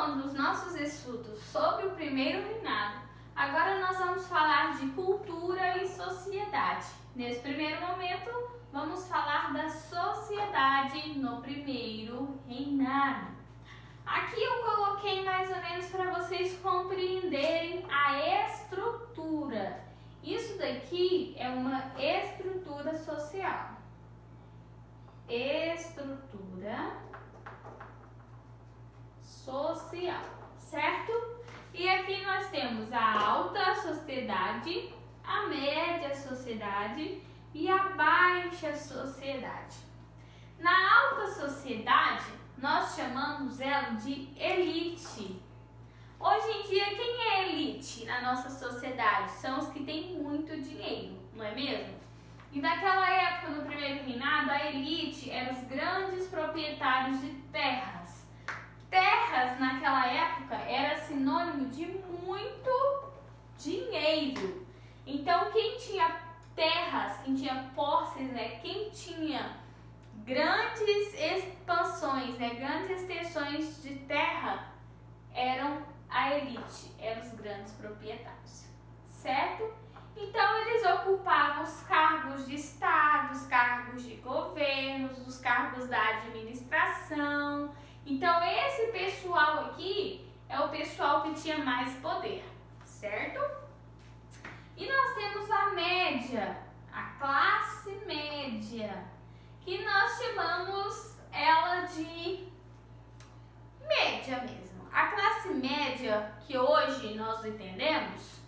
continuando os nossos estudos sobre o primeiro reinado, agora nós vamos falar de cultura e sociedade. Nesse primeiro momento, vamos falar da sociedade no primeiro reinado. Aqui eu coloquei mais ou menos para vocês compreenderem a estrutura. Isso daqui é uma estrutura social. Estrutura social, certo? E aqui nós temos a alta sociedade, a média sociedade e a baixa sociedade. Na alta sociedade, nós chamamos ela de elite. Hoje em dia, quem é elite na nossa sociedade? São os que têm muito dinheiro, não é mesmo? E naquela época, no primeiro reinado, a elite eram os grandes proprietários de terras. Terras, naquela época, era sinônimo de muito dinheiro. Então, quem tinha terras, quem tinha posses, quem tinha grandes expansões, grandes extensões de terra, eram a elite, eram os grandes proprietários, certo? Então, eles ocupavam os cargos de Estado, os cargos de governos, os cargos da administração. Então, esse pessoal aqui é o pessoal que tinha mais poder, certo? E nós temos a média, a classe média, que nós chamamos ela de média mesmo. A classe média, que hoje nós entendemos,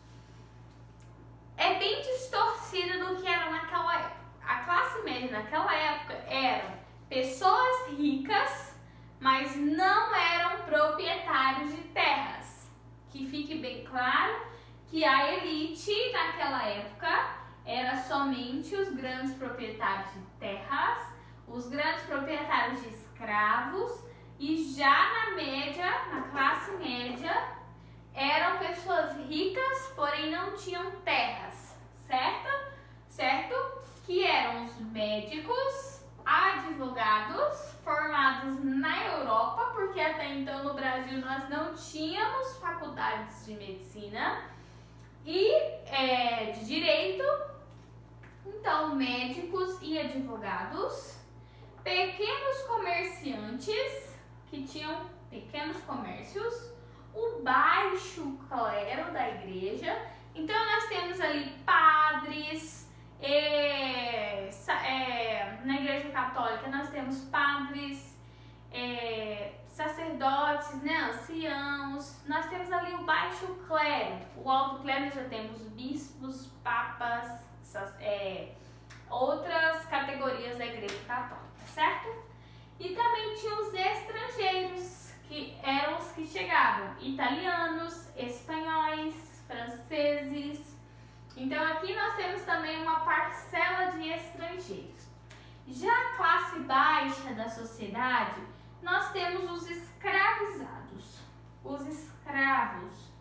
é bem distorcida do que era naquela época. A classe média naquela época eram pessoas ricas, mas não eram proprietários de terras. Que fique bem claro que a elite naquela época era somente os grandes proprietários de terras, os grandes proprietários de escravos, e já na média, na classe média, eram pessoas ricas, porém não tinham terras, certo? Que eram os médicos, advogados, formados na Europa, porque até então no Brasil nós não tínhamos faculdades de medicina e de direito. Então, médicos e advogados, pequenos comerciantes, que tinham pequenos comércios, o baixo clero da igreja. Então, nós temos ali padres, na igreja católica nós temos padres, sacerdotes, anciãos. Nós temos ali o baixo clero. O alto clero já temos bispos, papas, outras categorias da igreja católica, certo? E também tinha os estrangeiros, que eram os que chegavam, italianos, espanhóis, franceses. Então aqui nós temos também uma parcela de estrangeiros. Já a classe baixa da sociedade, nós temos os escravizados, os escravos.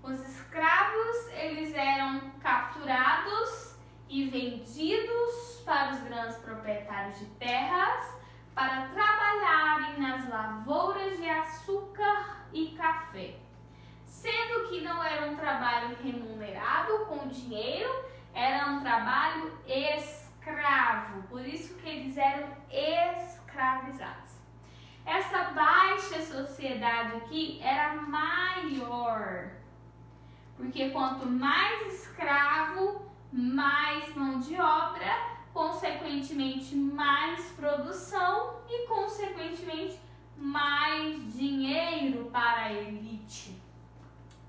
Os escravos, eles eram capturados e vendidos para os grandes proprietários de terras para trabalharem nas lavouras de açúcar e café. Sendo que não era um trabalho remunerado com dinheiro, era um trabalho escravo, por isso que eles eram escravizados. Essa baixa sociedade aqui era maior, porque quanto mais escravo, mais mão de obra, consequentemente mais produção e consequentemente mais dinheiro para a elite,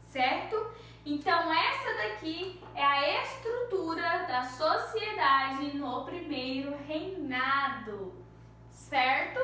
certo? Então essa daqui é a estrutura da sociedade no primeiro reinado, certo?